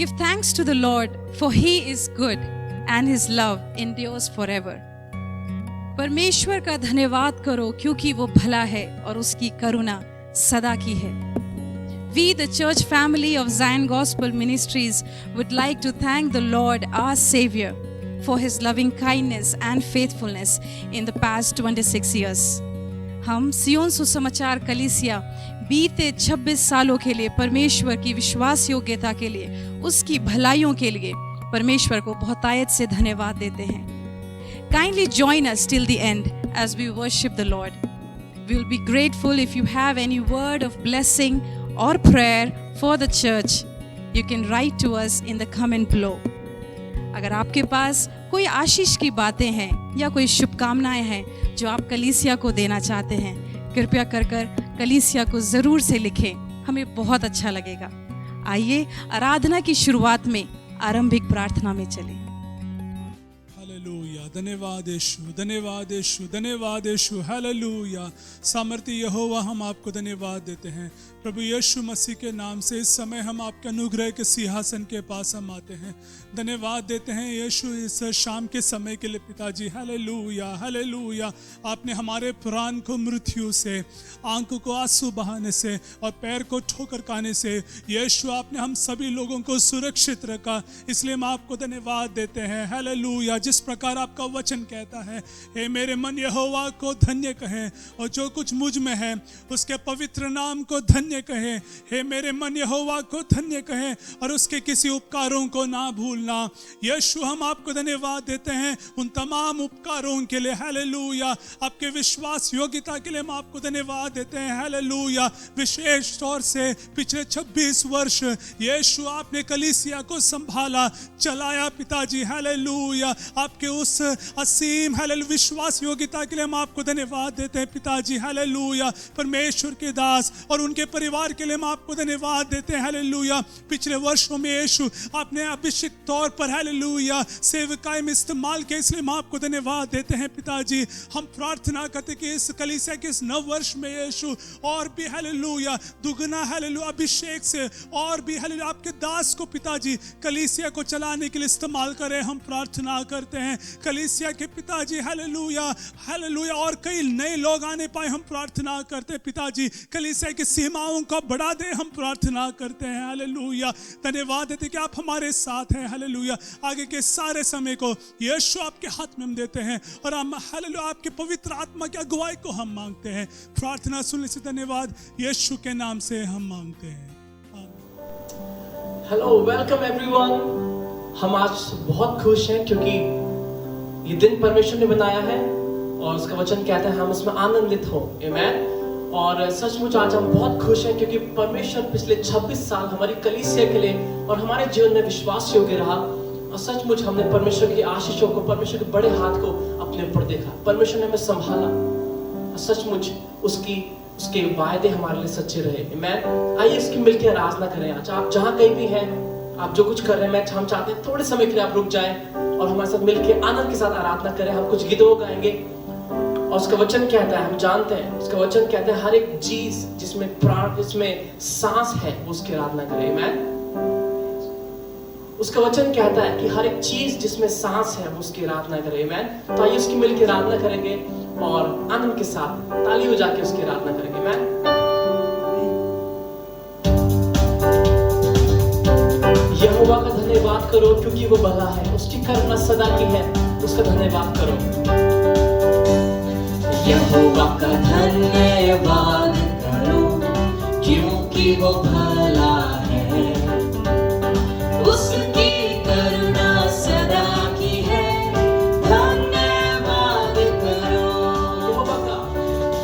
Give thanks to the Lord, for He is good and His love endures forever. परमेश्वर का धन्यवाद करो क्योंकि वो भला है और उसकी करुणा सदा की है. We, the church family of Zion Gospel Ministries, would like to thank the Lord, our Savior, for His loving kindness and faithfulness in the past 26 years. हम सियोन सुसमाचार कलीसिया बीते 26 सालों के लिए परमेश्वर की विश्वास योग्यता के लिए, उसकी भलाइयों के लिए परमेश्वर को बहुतायत से धन्यवाद देते हैं. Kindly join us till the end as we worship the Lord. We will be grateful if you have any word of blessing or prayer for the church. You can write to us in the comment below. अगर आपके पास कोई आशीष की बातें हैं या कोई शुभकामनाएं हैं जो आप कलीसिया को देना चाहते हैं, कृपया कर कलीसिया को ज़रूर से लिखें. हमें बहुत अच्छा लगेगा. आइए आराधना की शुरुआत में आरंभिक प्रार्थना में चलें. हालेलुया. धन्यवाद यीशु, धन्यवाद यीशु, धन्यवाद यीशु. हालेलुया. सामर्थ्य यहोवा, हम आपको धन्यवाद देते हैं. प्रभु यीशु मसीह के नाम से इस समय हम आपके अनुग्रह के सिंहासन के पास हम आते हैं. धन्यवाद देते हैं यीशु इस शाम के समय के लिए पिताजी. Hallelujah, hallelujah. आपने हमारे प्राण को मृत्यु से, आंखों को आंसू बहाने से और पैर को ठोकर खाने से यीशु आपने हम सभी लोगों को सुरक्षित रखा. इसलिए हम आपको धन्यवाद देते हैं. हालेलुया. जिस प्रकार आपका वचन कहता है, हे मेरे मन यहोवा को धन्य कहे और जो कुछ मुझ में है उसके पवित्र नाम को धन्य कहे. हे मेरे मन यहोवा को धन्य कहे और उसके किसी उपकारों को ना भूलना. यीशु हम आपको धन्यवाद देते हैं उन तमाम उपकारों के लिए. हालेलुया. आपके विश्वास योग्यता के लिए हम आपको धन्यवाद देते हैं. हालेलुया. विशेष तौर से पिछले 26 वर्ष यीशु आपने कलीसिया को संभाला, चलाया पिताजी. हालेलुया. आपके उस असीम हालेलुया विश्वास योग्यता के लिए हम आपको धन्यवाद देते हैं पिताजी. हालेलुया. परमेश्वर के दास और उनके परिवार के लिए हम आपको धन्यवाद देते हैं. हालेलुया. पिछले वर्षों में यीशु आपने अभिषेक तौर पर हालेलुया सेवकाई में इस्तेमाल किया, इसलिए हम आपको धन्यवाद देते हैं पिताजी. हम प्रार्थना करते कि इस कलीसिया के इस नव वर्ष में यीशु और भी हालेलुया दुगना हालेलुया अभिषेक से और भी हालेलुया आपके दास को पिताजी कलीसिया को चलाने के लिए इस्तेमाल करें. हम प्रार्थना करते हैं कलीसिया के पिताजी हालेलुया, हालेलुया और कई नए लोग आने पाए. हम प्रार्थना करते हैं पिताजी कलीसिया की सीमाओं को बढ़ा दे. हम प्रार्थना करते हैं. हालेलुया. धन्यवाद देते कि आप हमारे साथ हैं. हालेलुया. आगे के सारे समय को यीशु आपके हाथ में हम देते हैं और हम हालेलुया आपके पवित्र आत्मा की अगुवाई को हम मांगते हैं. प्रार्थना सुनने से धन्यवाद यीशु के नाम से हम मांगते हैं. Hello, welcome everyone. हम आज बहुत खुश हैं क्योंकि ये दिन परमेश्वर ने बनाया है और उसका वचन कहता है हम इसमें आनंदित हो. आमीन. और सचमुच आज हम बहुत खुश हैं क्योंकि परमेश्वर पिछले 26 साल हमारी कलीसिया के लिए और हमारे जीवन में विश्वास योग्य रहा. और सचमुच हमने परमेश्वर की आशीषों को, परमेश्वर के बड़े हाथ को अपने ऊपर देखा. परमेश्वर ने हमें संभाला और सचमुच उसके वायदे हमारे लिए सच्चे रहे. आमीन. आइए इसकी मिलकर आराधना करें. आज आप जहाँ कहीं भी हैं, आप जो कुछ कर रहे हैं, हम चाहते हैं थोड़े समय के लिए आप रुक जाएं और हमारे साथ मिलकर आनंद के साथ आराधना करें. हम कुछ गीतों गाएंगे और उसका वचन कहता है, हम जानते हैं उसका वचन कहता है हर एक चीज जिसमें प्राण, जिसमें सांस है वो उसकी आराधना करे. आमीन. उसका वचन कहता है कि हर एक चीज जिसमें सांस है वो उसकी आराधना करे. आमीन. तो आइए उसकी मिलकर आराधना करेंगे और आनंद के साथ ताली बजा के उसकी आराधना करेंगे. आमीन. यहोवा का धन्यवाद करो क्योंकि वो भला है, उसकी करुणा सदा की है. उसका धन्यवाद करो. यहोवा का धन्यवाद करो क्योंकि वो भला है, उसकी करुणा सदा की है. धन्यवाद करो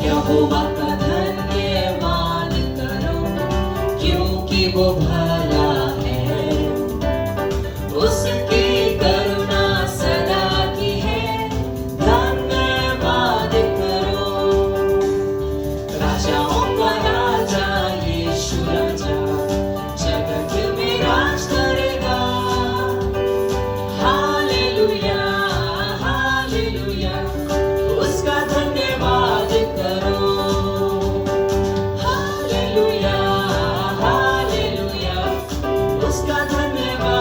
यहोवा का धन्यवाद करो क्योंकि वो भला है, उसकी करुणा सदा की है. धन्यवाद राजाओं का राजा यीशु राजा जगत में राज करेगा. Hallelujah, hallelujah. उसका धन्यवाद करो. Hallelujah, hallelujah. उसका धन्यवाद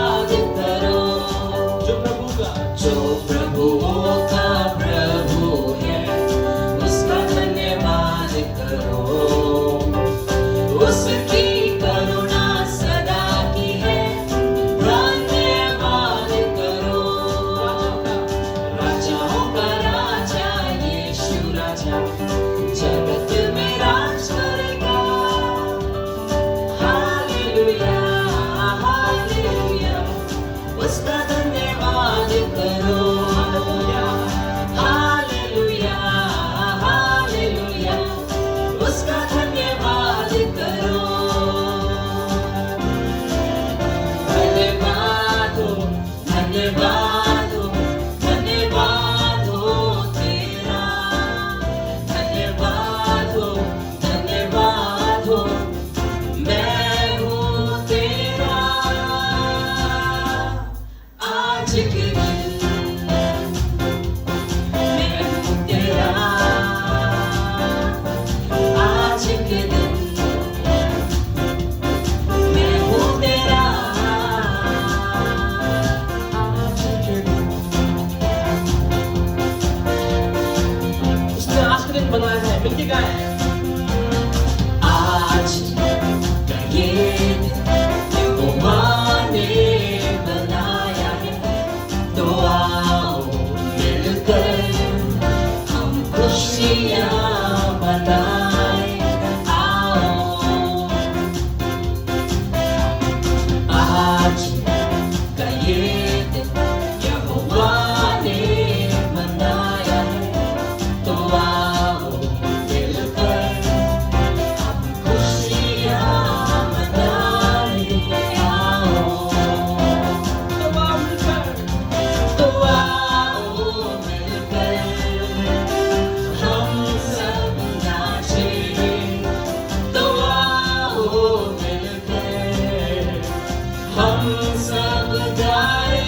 सब गाए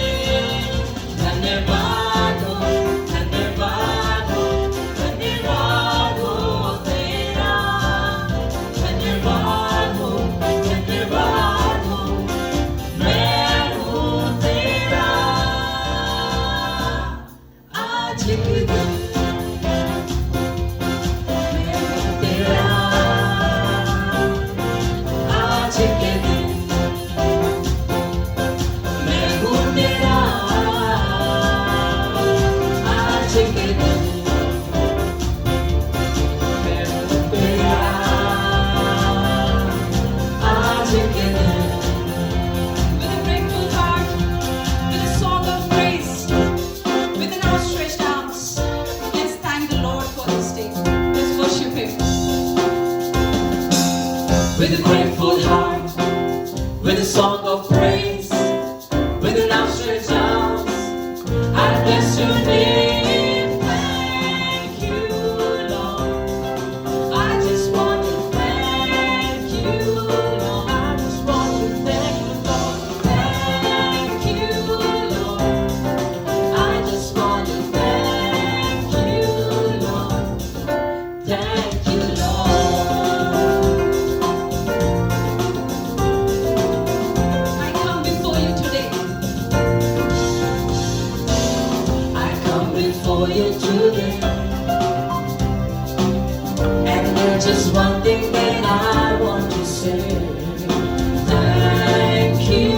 धन्यवाद हो धन्यवाद हो धन्यवाद हो तेरा धन्यवाद हो मैं हूँ तेरा आज के दिन मैं हूँ तेरा आज के दिन मैं हूँ तेरा आज के दिन मैं हूँ तेरा आज के दिन With a grateful heart, with a song of praise, with an outstretched arms, let's thank the Lord for this day. Let's worship Him. With a grateful heart, with a song of praise, with an outstretched arms, I bless your name. Thank you, Lord. I just want to thank you, Lord. I just want to thank you, Lord. Thank you, Lord. I just want to thank you, Lord. Thank you, Lord. I come before you today. I come before you today, and there's just one thing that I want to say. Thank you,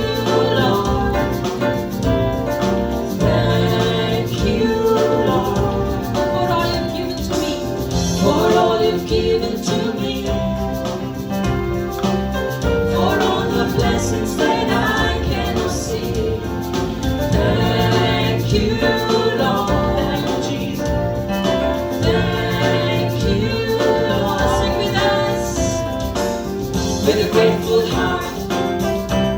Lord. Thank you, Lord, For all you've given to me, for all you've given to me, for all the blessings that I cannot see. Thank you, Lord. Thank you, Jesus. Thank you, Lord. Sing with us. With a grateful heart,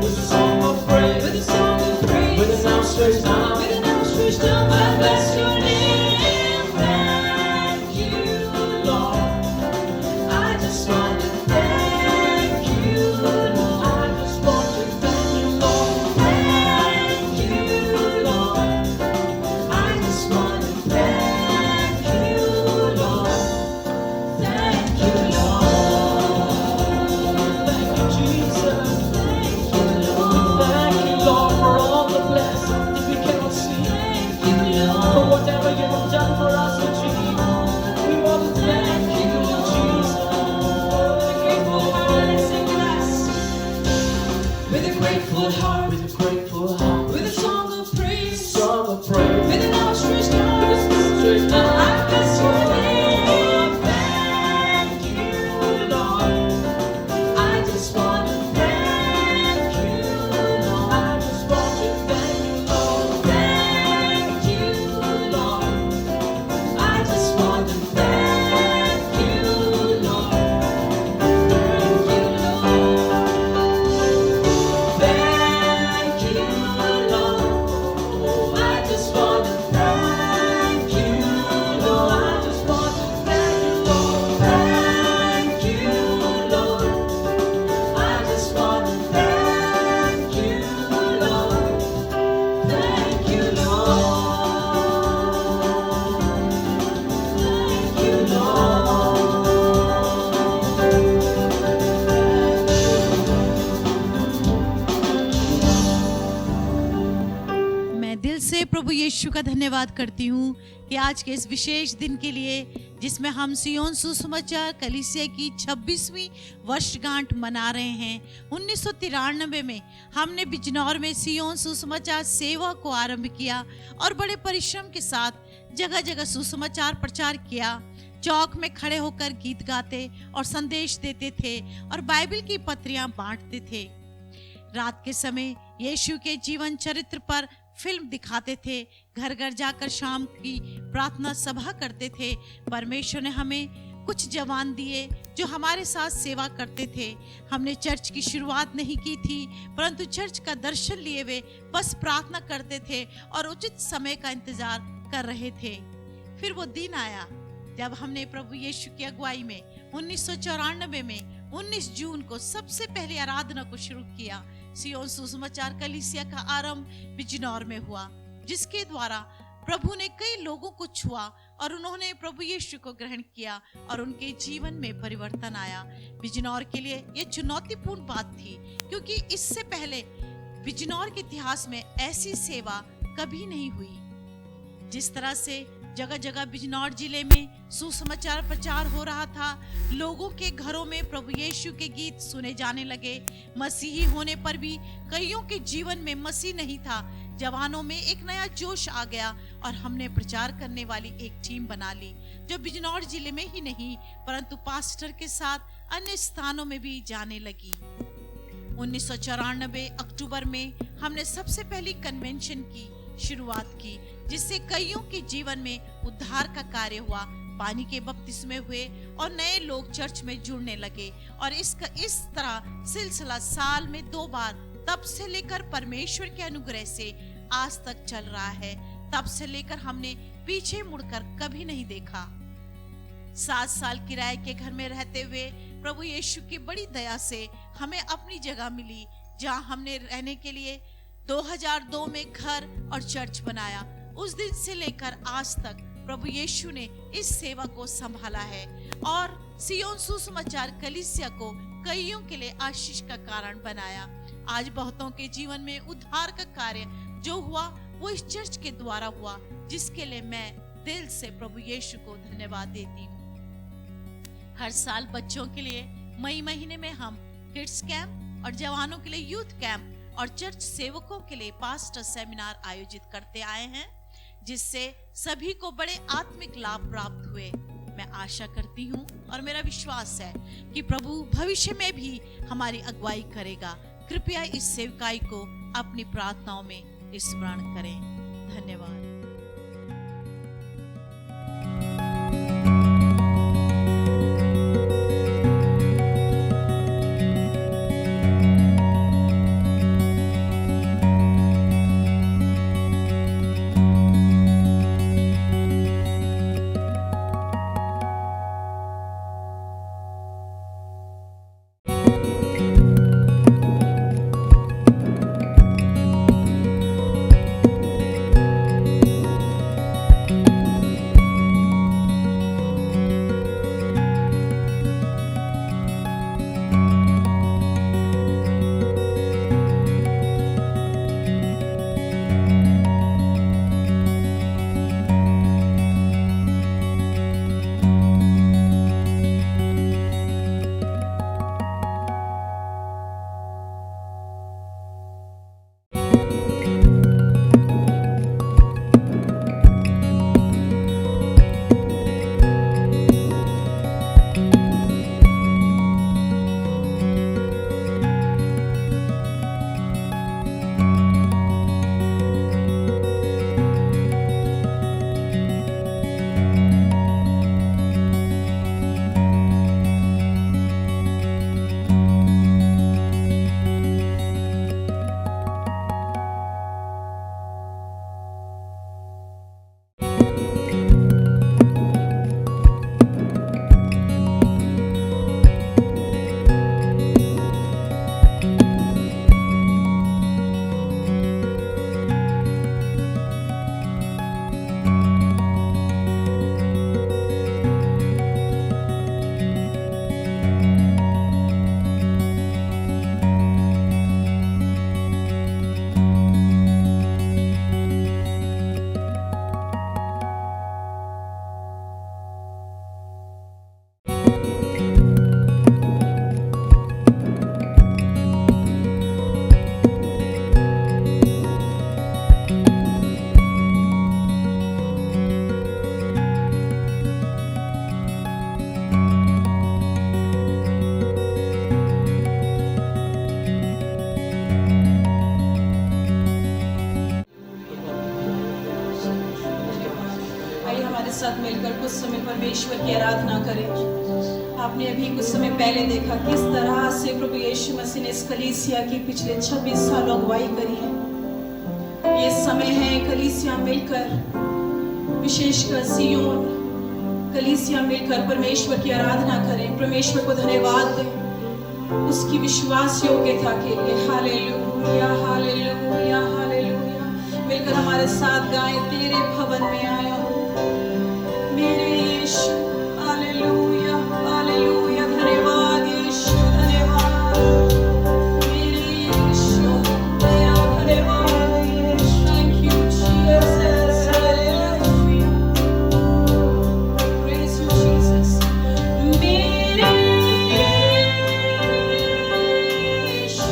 with a song of praise, with a song of praise, with an outstretched arm, with an outstretched arm, I bless your name. Thank you, Lord. I just want to thank you, Lord. I just want to thank you, Lord. Thank you, Lord. I just want to thank you, Lord. Thank you, Lord. Thank you, Jesus. Thank you, Lord. Thank you, Lord, for all the blessings that we cannot see. Thank you, Lord, for whatever you have done for us, oh Jesus. We want to thank you, Jesus. with a grateful heart, With a grateful heart, with a song of praise, song of praise, with an outstretched arm, I bless your name. Thank you, Lord. I just want to thank you, Lord. I just want to thank you, Lord. Thank you, Lord. I just want to thank you, Lord. Thank you, Lord. Thank you, Lord. I just want to thank you, Lord. I just want to thank you, Lord. Thank you, Lord. I just want to thank you, Lord. Thank you, मैं दिल से प्रभु यीशु का धन्यवाद करती हूँ कि आज के इस विशेष दिन के लिए जिसमें हम सियोन सुसमाचार कलीसिया की 26वीं वर्षगांठ मना रहे हैं। 1993 में हमने बिजनौर में सियोन सुसमाचार सेवा को आरंभ किया और बड़े परिश्रम के साथ जगह जगह सुसमाचार प्रचार किया। चौक में खड़े होकर गीत गाते और संदेश देते थे और बाइबल की पत्रियां बांटते थे। रात के समय यीशु के जीवन चरित्र पर फिल्म दिखाते थे, घर घर जाकर शाम की प्रार्थना सभा करते थे। परमेश्वर ने हमें कुछ जवान दिए जो हमारे साथ सेवा करते थे। हमने चर्च की शुरुआत नहीं की थी, परंतु चर्च का दर्शन लिए हुए बस प्रार्थना करते थे और उचित समय का इंतजार कर रहे थे। फिर वो दिन आया जब हमने प्रभु यीशु की अगुवाई में 1994 में 19 जून को सबसे पहले आराधना को शुरू किया। सियोन सुसमाचार कलीसिया का आरंभ बिजनौर में हुआ, जिसके द्वारा प्रभु ने कई लोगों को छुआ और उन्होंने प्रभु यीशु को ग्रहण किया और उनके जीवन में परिवर्तन आया। बिजनौर के लिए यह चुनौतीपूर्ण बात थी, क्योंकि इससे पहले बिजनौर के इतिहास में ऐसी सेवा कभी नहीं हुई। जिस तरह से जगह जगह बिजनौर जिले में सुसमाचार प्रचार हो रहा था, लोगों के घरों में प्रभु यीशु के गीत सुने जाने लगे। मसीही होने पर भी कईयों के जीवन में मसीह नहीं था। जवानों में एक नया जोश आ गया और हमने प्रचार करने वाली एक टीम बना ली, जो बिजनौर जिले में ही नहीं परंतु पास्टर के साथ अन्य स्थानों में भी जाने लगी। 1994 अक्टूबर में हमने सबसे पहली कन्वेंशन की शुरुआत की, जिससे कईयों के जीवन में उद्धार का कार्य हुआ, पानी के बपतिस्मे हुए और नए लोग चर्च में जुड़ने लगे। और इस तरह सिलसिला साल में 2 बार, तब से लेकर परमेश्वर के अनुग्रह से आज तक चल रहा है। तब से लेकर हमने पीछे मुड़कर कभी नहीं देखा। 7 साल किराए के घर में रहते हुए प्रभु यीशु की बड़ी दया से हमें अपनी जगह मिली, जहां हमने रहने के लिए 2002 में घर और चर्च बनाया। उस दिन से लेकर आज तक प्रभु यीशु ने इस सेवा को संभाला है और सियोन सुसमाचार कलीसिया को कईयों के लिए आशीष का कारण बनाया। आज बहुतों के जीवन में उद्धार का कार्य जो हुआ वो इस चर्च के द्वारा हुआ, जिसके लिए मैं दिल से प्रभु यीशु को धन्यवाद देती हूँ। हर साल बच्चों के लिए मई महीने में हम किड्स कैंप और जवानों के लिए यूथ कैंप और चर्च सेवकों के लिए पास्टर सेमिनार आयोजित करते आए हैं, जिससे सभी को बड़े आत्मिक लाभ प्राप्त हुए। मैं आशा करती हूँ और मेरा विश्वास है कि प्रभु भविष्य में भी हमारी अगुवाई करेगा। कृपया इस सेवकाई को अपनी प्रार्थनाओं में स्मरण करें। धन्यवाद। साथ मिलकर कुछ समय परमेश्वर की आराधना करें। आपने अभी कुछ समय पहले देखा किस तरह से प्रभु यीशु मसीह ने इस कलीसिया की पिछले 26 सालों अगुवाई करी है। ये समय है कलीसिया मिलकर, विशेषकर सियोन कलीसिया मिलकर परमेश्वर की आराधना करें, परमेश्वर को धन्यवाद दें। उसकी विश्वास योग्यता के लिए। Hallelujah hallelujah hallelujah. मिलकर हमारे साथ गाएं, तेरे भवन में आया हूँ मेरे यीशु। Hallelujah hallelujah. धन्यवाद यीशु, धन्यवाद मेरे यीशु। दया धन्यवाद। Thank you Jesus. Hallelujah. Praise you Jesus. मेरे यीशु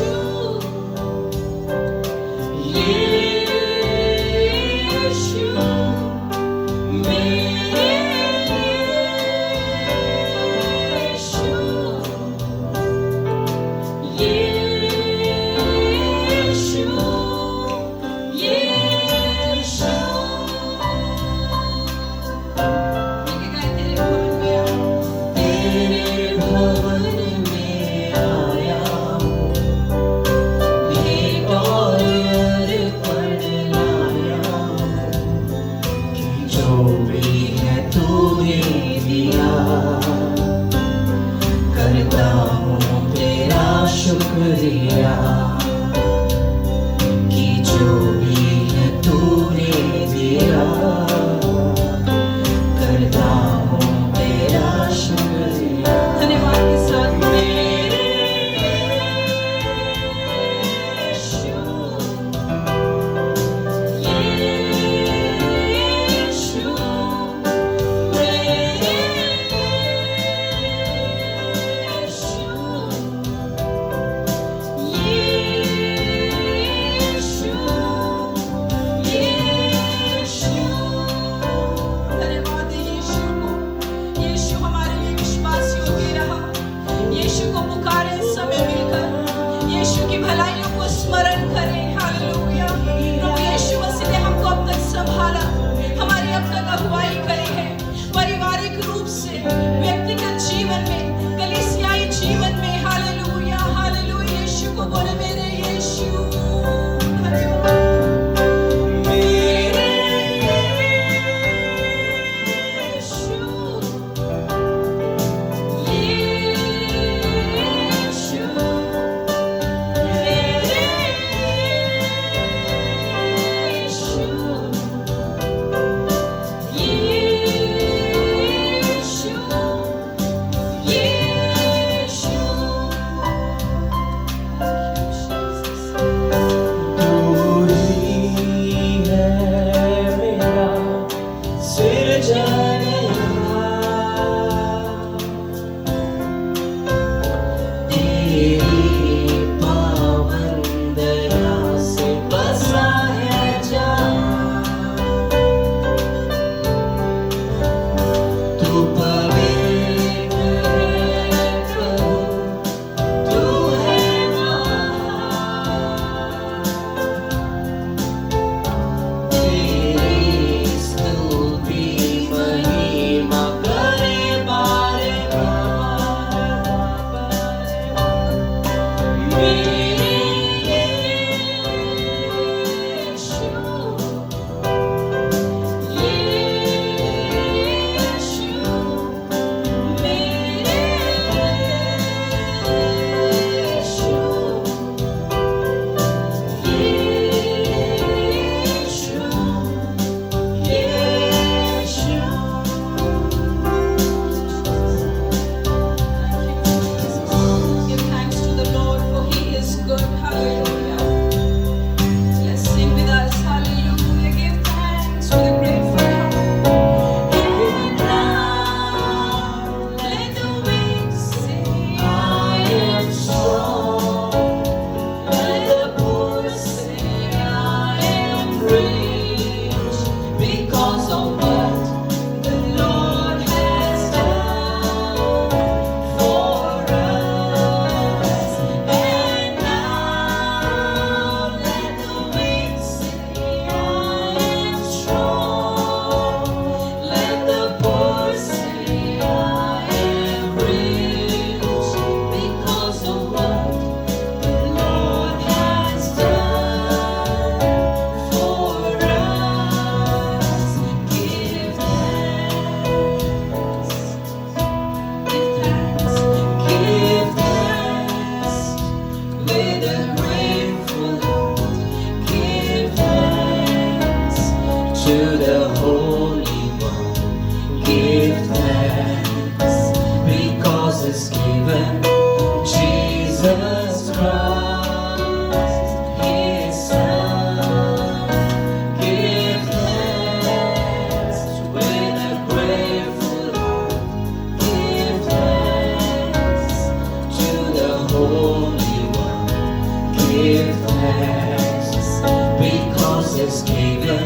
to the Holy One. Give thanks because it's given Jesus Christ, His Son. Give thanks with a grateful heart. Give thanks to the Holy One. Give thanks because it's given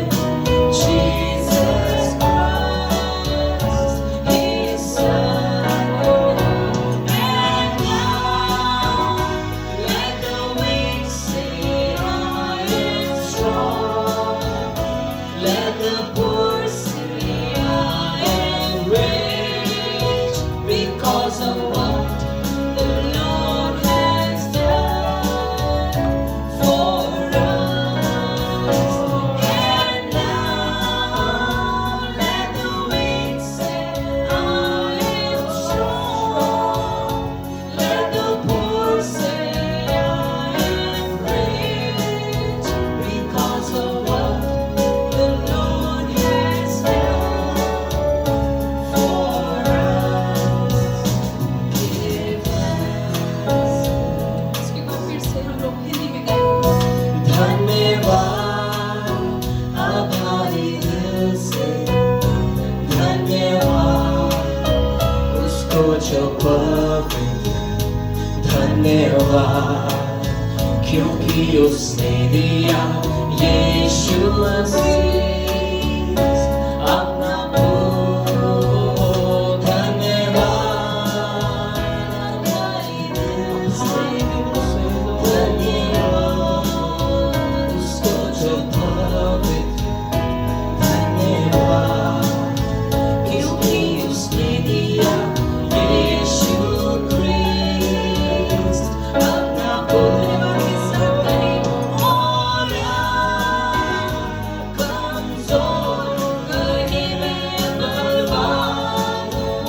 Jesus Christ, His Son. And now let the weak say, I am strong. Let the poor say, I am rich because of what the Lord has done for us. And now let the weak say, I am strong. Let the poor say, I am rich because of what the Lord has done for us. Give thanks. इसके बाद फिर से हम लोग हिंदी में गाएंगे। धन्यवाद आभारी दिल से, धन्यवाद उसको जो पवित्र, धन्यवाद क्योंकि उसने दिया यीशु मसीह अपना प्रभु। धन्यवाद आभारी दिल से, धन्यवाद उसको जो पवित्र, धन्यवाद क्योंकि उसने दिया यीशु क्रिस्ट अपना पुत्र के साथ कहे, और कमजोर कहे मैं बलवान हूँ,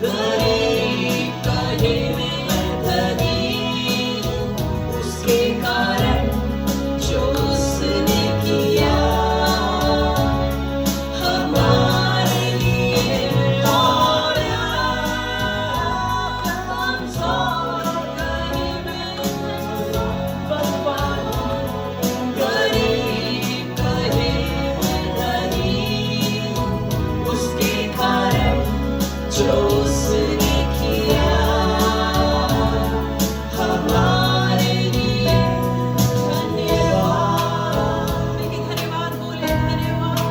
गरीब कहे मैं धनी हूँ, उसके कारण जो उसने किया हमारे लिए। और कमजोर कहे मैं बलवान हूँ, गरीब कहे मैं धनी हूँ, उसके कारण जो उसने किया हमारे लिए। धन्यवाद। लेकिन धन्यवाद बोले, धन्यवाद,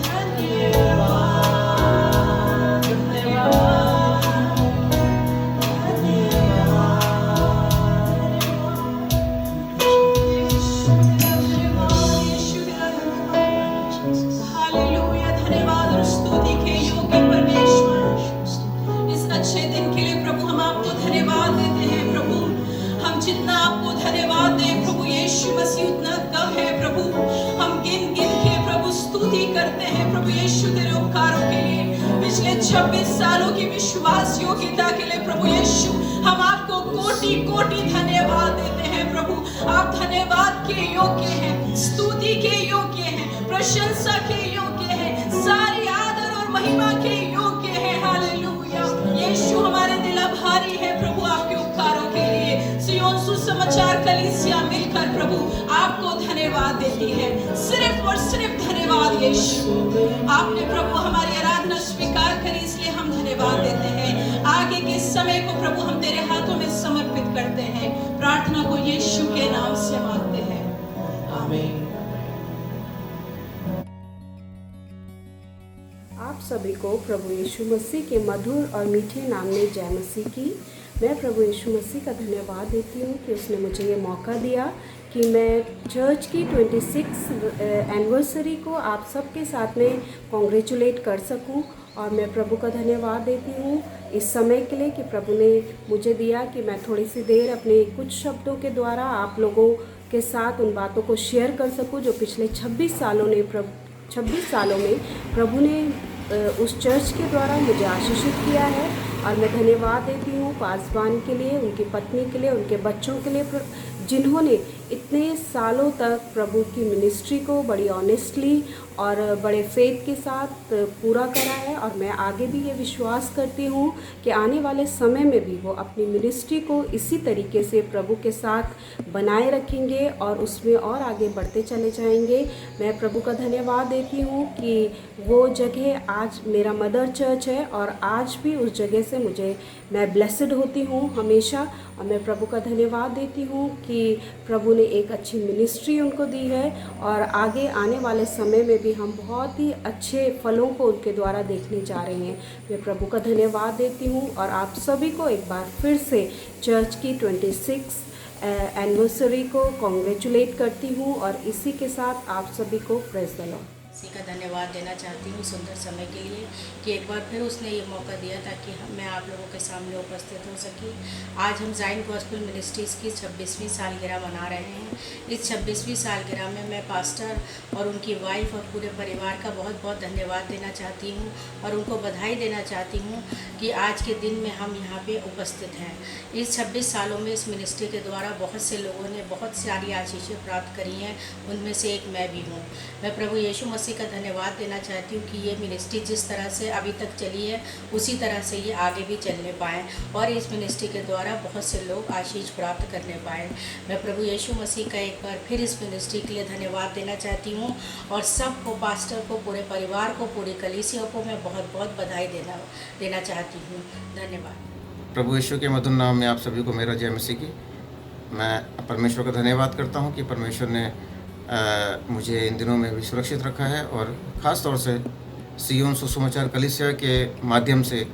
धन्यवाद, हालेलुया। धन्यवाद और स्तुति के योग्य परमेश्वर, इस अच्छे दिन के लिए प्रभु हम आपको धन्यवाद देते हैं। प्रभु हम जितना आपको धन्यवाद दें प्रभु यीशु मसीह उतना कम है। प्रभु हम गिन गिन के प्रभु स्तुति करते हैं प्रभु यीशु तेरे उपकारों के लिए, पिछले 26 सालों की विश्वास योग्यता के लिए प्रभु यीशु हम आपको कोटि कोटि धन्यवाद देते हैं। प्रभु आप धन्यवाद के योग्य हैं, स्तुति के योग्य हैं, प्रशंसा के योग्य हैं, सारी आदर और महिमा के योग्य हैं। हालेलुया। यीशु हमारे दिल आभारी है प्रभु आपके उपकारों के लिए। सियोन सुसमाचार कलीसिया मिलकर प्रभु आपको धन्यवाद देती है, सिर्फ और सिर्फ धन्यवाद यीशु। आपने प्रभु हमारी आराधना स्वीकार करी, इसलिए हम धन्यवाद देते हैं। आगे के समय को प्रभु हम तेरे हाथों में समर्पित करते हैं। प्रार्थना को यीशु के नाम से मांगते हैं, आमीन। आप सभी को प्रभु यीशु मसीह के मधुर और मीठे नाम में जय मसीह की। मैं प्रभु यीशु मसीह का धन्यवाद देती हूँ कि उसने मुझे ये मौका दिया कि मैं चर्च की 26 एनिवर्सरी को आप सबके साथ में कॉन्ग्रेचुलेट कर सकूं। और मैं प्रभु का धन्यवाद देती हूँ इस समय के लिए कि प्रभु ने मुझे दिया कि मैं थोड़ी सी देर अपने कुछ शब्दों के द्वारा आप लोगों के साथ उन बातों को शेयर कर सकूं जो पिछले 26 सालों में प्रभु ने उस चर्च के द्वारा मुझे आशीषित किया है। और मैं धन्यवाद देती हूँ पासवान के लिए, उनकी पत्नी के लिए, उनके बच्चों के लिए जिन्होंने इतने सालों तक प्रभु की मिनिस्ट्री को बड़ी ऑनेस्टली और बड़े फेथ के साथ पूरा करा है, और मैं आगे भी ये विश्वास करती हूँ कि आने वाले समय में भी वो अपनी मिनिस्ट्री को इसी तरीके से प्रभु के साथ बनाए रखेंगे और उसमें और आगे बढ़ते चले जाएंगे। मैं प्रभु का धन्यवाद देती हूँ कि वो जगह आज मेरा मदर चर्च है, और आज भी उस जगह से मैं ब्लेसड होती हूँ हमेशा। और मैं प्रभु का धन्यवाद देती हूँ कि प्रभु ने एक अच्छी मिनिस्ट्री उनको दी है, और आगे आने वाले समय में भी हम बहुत ही अच्छे फलों को उनके द्वारा देखने जा रहे हैं। मैं प्रभु का धन्यवाद देती हूँ, और आप सभी को एक बार फिर से चर्च की 26 एनिवर्सरी को कॉन्ग्रेचुलेट करती हूँ, और इसी के साथ आप सभी को प्रेज़ द लॉर्ड। इसी का धन्यवाद देना चाहती हूँ सुंदर समय के लिए कि एक बार फिर उसने ये मौका दिया ताकि मैं आप लोगों के सामने उपस्थित हो सकी। आज हम ज़ाइन गॉस्पेल मिनिस्ट्रीज़ की 26वीं सालगिरह मना रहे हैं। इस 26वीं सालगिरह में मैं पास्टर और उनकी वाइफ और पूरे परिवार का बहुत बहुत धन्यवाद देना चाहती हूँ और उनको बधाई देना चाहती हूँ कि आज के दिन में हम यहाँ पे उपस्थित हैं। इस 26 सालों में इस मिनिस्ट्री के द्वारा बहुत से लोगों ने बहुत सारी आशीषें प्राप्त करी हैं, उनमें से एक मैं भी हूँ। मैं प्रभु यीशु मसीह का धन्यवाद देना चाहती हूँ कि ये मिनिस्ट्री जिस तरह से अभी तक चली है उसी तरह से ये आगे भी चलने पाएँ और इस मिनिस्ट्री के द्वारा बहुत से लोग आशीष प्राप्त करने पाएँ। मैं प्रभु यीशु मसीह का एक बार फिर इस मिनिस्ट्री के लिए धन्यवाद देना चाहती हूँ और सबको, पास्टर को, पूरे परिवार को, पूरी कलीसिया को मैं बहुत बहुत बधाई देना चाहती हूँ। धन्यवाद। प्रभु यीशु के मधुर नाम में आप सभी को मेरा जय मसीह की। मैं परमेश्वर का धन्यवाद करता हूँ कि परमेश्वर ने मुझे इन दिनों में भी सुरक्षित रखा है और ख़ास तौर से सियोन सुसमाचार कलीसिया के माध्यम से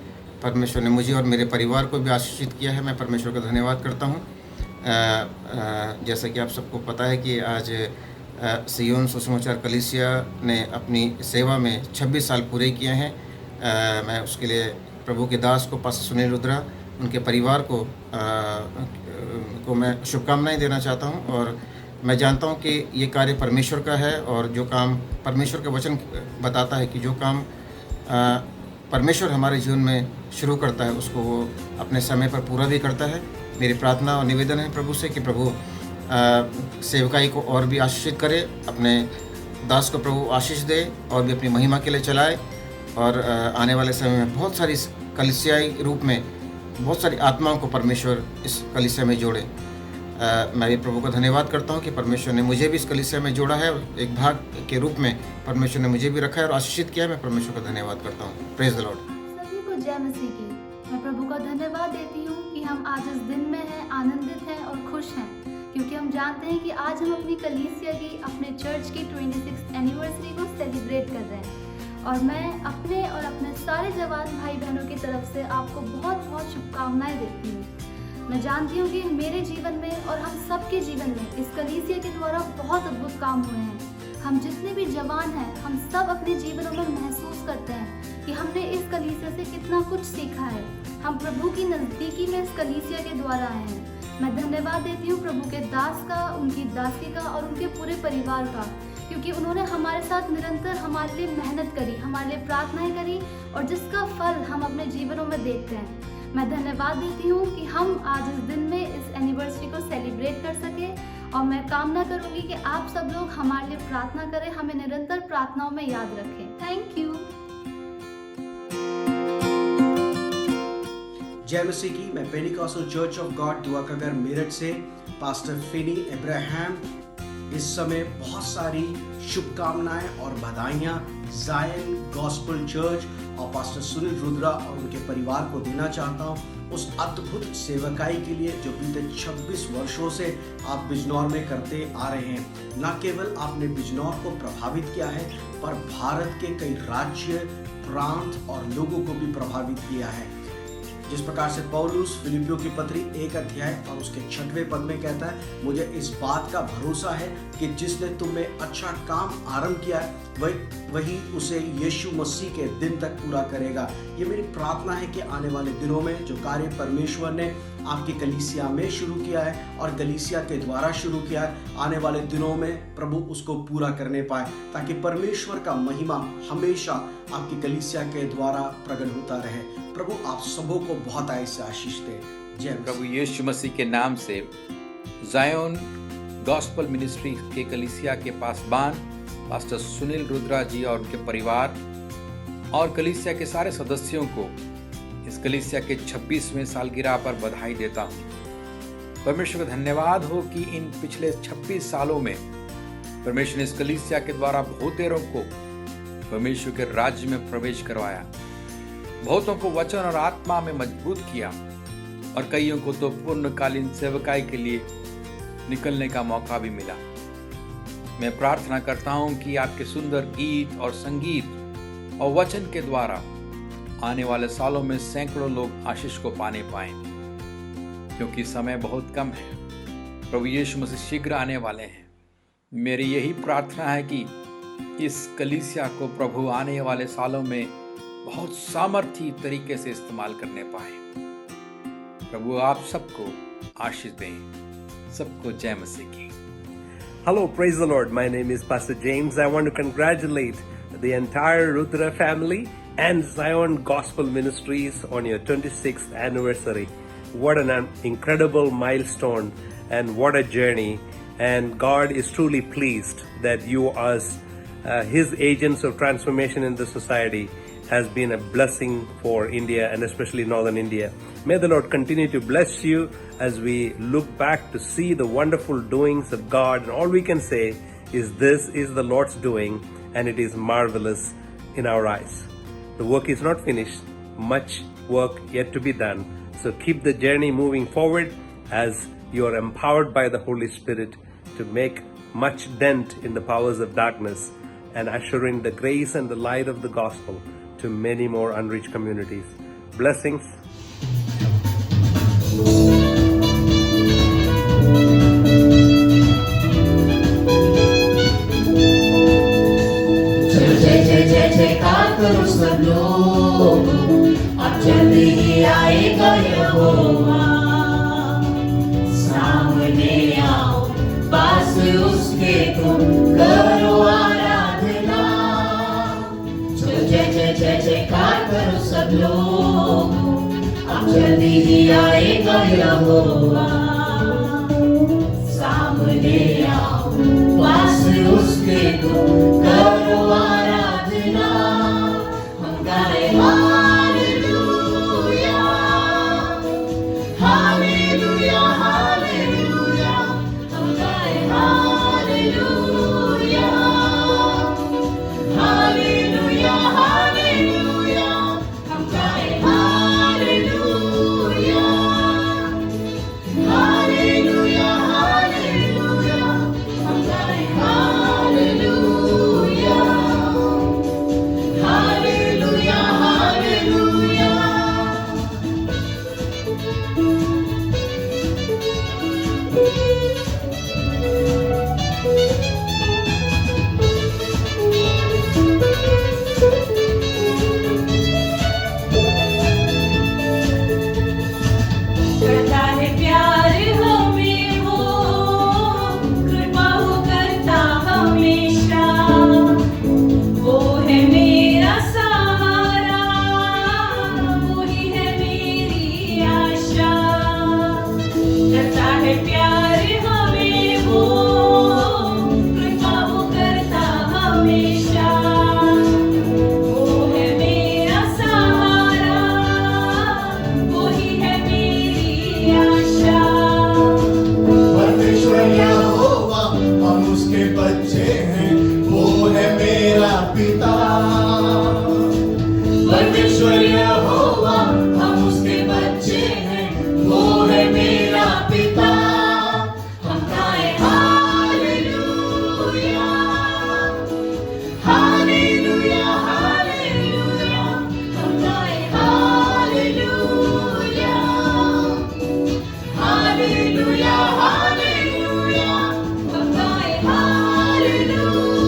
परमेश्वर ने मुझे और मेरे परिवार को भी आशीषित किया है। मैं परमेश्वर का धन्यवाद करता हूँ। जैसा कि आप सबको पता है कि आज सियोन सुसमाचार कलीसिया ने अपनी सेवा में 26 साल पूरे किए हैं। मैं उसके लिए प्रभु के दास को, पास्टर सुनील रुद्रा, उनके परिवार को मैं शुभकामनाएं देना चाहता हूं और मैं जानता हूं कि ये कार्य परमेश्वर का है और जो काम परमेश्वर का वचन बताता है कि जो काम परमेश्वर हमारे जीवन में शुरू करता है उसको वो अपने समय पर पूरा भी करता है। मेरी प्रार्थना और निवेदन है प्रभु से कि प्रभु सेवकाई को और भी आशीषित करे, अपने दास को प्रभु आशीष दे और भी अपनी महिमा के लिए चलाए और आने वाले समय में बहुत सारी कलीसियाई रूप में बहुत सारी आत्माओं को परमेश्वर इस कलीसिया में जोड़े। मैं भी प्रभु का धन्यवाद करता हूं कि परमेश्वर ने मुझे भी इस कलीसिया में जोड़ा है, एक भाग के रूप में परमेश्वर ने मुझे भी रखा है और आशीषित किया है। मैं परमेश्वर का धन्यवाद करता हूं। Praise the Lord. सभी को जय मसीह की। मैं प्रभु का धन्यवाद देती हूँ कि हम आज इस दिन में हैं, आनंदित हैं और खुश हैं, क्योंकि हम जानते हैं कि आज हम अपनी कलीसिया की, अपने चर्च की 26th एनिवर्सरी को सेलिब्रेट कर रहे हैं। और मैं अपने और अपने सारे जवान भाई बहनों की तरफ से आपको बहुत बहुत शुभकामनाएं देती हूँ। मैं जानती हूँ कि मेरे जीवन में और हम सबके जीवन में इस कलीसिया के द्वारा बहुत अद्भुत काम हुए हैं। हम जितने भी जवान हैं, हम सब अपने जीवनों में महसूस करते हैं कि हमने इस कलीसिया से कितना कुछ सीखा है। हम प्रभु की नज़दीकी में इस कलीसिया के द्वारा आए हैं। मैं धन्यवाद देती हूँ प्रभु के दास का, उनकी दासी का और उनके पूरे परिवार का, क्योंकि उन्होंने हमारे साथ निरंतर हमारे लिए मेहनत करी, हमारे लिए प्रार्थनाएं करी और जिसका फल हम अपने जीवनों में देखते हैं। मैं धन्यवाद देती हूँ कि हम आज इस दिन में इस एनिवर्सरी को सेलिब्रेट कर सके और मैं कामना करूँगी कि आप सब लोग हमारे लिए प्रार्थना करें, हमें निरंतर प्रार्थनाओं में याद रखें। Thank you. जय मसीह की। मैं पेंटिकॉस्टल चर्च ऑफ गॉड दुआकागर मेरठ से पास्टर फिनी अब्राहम इस समय बहुत सारी शुभकामनाएं और बधाइयां ज़ायन गॉस्पेल चर्च और पास्टर सुनील रुद्रा और उनके परिवार को देना चाहता हूं उस अद्भुत सेवकाई के लिए जो बीते 26 वर्षों से आप बिजनौर में करते आ रहे हैं। न केवल आपने बिजनौर को प्रभावित किया है पर भारत के कई राज्य, प्रांत और लोगों को भी प्रभावित किया है। जिस प्रकार से पौलुस फिलिपियों की पत्री 1 अध्याय और उसके 6वें पद में कहता है, मुझे इस बात का भरोसा है कि जिसने तुम में अच्छा काम आरंभ किया है वही उसे यीशु मसीह के दिन तक पूरा करेगा। ये मेरी प्रार्थना है कि आने वाले दिनों में जो कार्य परमेश्वर ने आपकी कलीसिया में शुरू किया है और कलीसिया के द्वारा शुरू किया है, आने वाले दिनों में प्रभु उसको पूरा करने पाए, ताकि परमेश्वर का महिमा हमेशा आपकी कलीसिया के द्वारा प्रकट होता रहे। प्रभु आप सबों को बहुत ऐसे आशीष दे। जय प्रभु यीशु मसीह के नाम से ज़ायोन गॉस्पल मिनिस्ट्री के कलीसिया के पासबान पास्टर सुनील रुद्रा जी और उनके परिवार और कलीसिया के सारे सदस्यों को इस कलीसिया के 26वें सालगिरह पर बधाई देता हूँ। परमेश्वर का धन्यवाद हो कि इन पिछले 26 सालों में परमेश्वर ने इस कलीसिया के द्वारा बहुतेरों को परमेश्वर के राज्य में प्रवेश करवाया, बहुतों को वचन और आत्मा में मजबूत किया और कईयों को तो पूर्णकालीन सेवकाई के लिए निकलने का मौका भी मिला। मैं प्रार्थना करता हूं कि आपके सुंदर गीत और संगीत और वचन के द्वारा आने वाले सालों में सैकड़ों लोग आशीष को पाने पाएं, क्योंकि समय बहुत कम है। प्रभु यीशु मसीह शीघ्र आने वाले हैं। मेरी यही प्रार्थना है कि इस कलीसिया को प्रभु आने वाले सालों में बहुत सामर्थी तरीके से इस्तेमाल करने पाए। प्रभु आप सबको आशीष दें। सबको जय मसीह की। Hello, praise the Lord. My name is Pastor James. I want to congratulate the entire Rudra family and Zion Gospel Ministries on your 26th anniversary. What an incredible milestone and what a journey. And God is truly pleased that you as His agents of transformation in the society has been a blessing for India and especially Northern India. May the Lord continue to bless you as we look back to see the wonderful doings of God. And all we can say is this is the Lord's doing and it is marvelous in our eyes. The work is not finished, much work yet to be done. So keep the journey moving forward as you are empowered by the Holy Spirit to make much dent in the powers of darkness and usher in the grace and the light of the gospel to many more unreached communities. Blessings. जयकार करो सब लोग, अब जल्दी ही आएगा यहोवा। सामने आओ, पास उसके तुम करो आराधना। जय जयकार करो सब लोग, अब जल्दी ही आएगा यहोवा। सामने आओ, पास उसके तुम करो आराधना। हम गाए हालेलुया, हालेलुया, हालेलुया। हम गाए हालेलुया, हालेलुया, हालेलुया। हम गाए हालेलुया, हालेलुया, हालेलुया। हम गाए हालेलुया, हालेलुया, हालेलुया। करता है प्यार हमें वो, कृपा वो करता हमेशा। वो है मेरा सहारा, वो ही है मेरी आशा। करता है प्यार हमें वो, कृपा वो करता हमेशा। वो है मेरा सहारा, वो ही है मेरी आशा। परमेश्वर यहोवा हम उसके बच्चे हैं, वो है मेरा पिता। परमेश्वर यहोवा हम उसके बच्चे हैं, वो है मेरा पिता। हम गाए हालेलुया, हालेलुया, हालेलुया। हम गाए हालेलुया, हालेलुया, हालेलुया। हम गाए हालेलुया,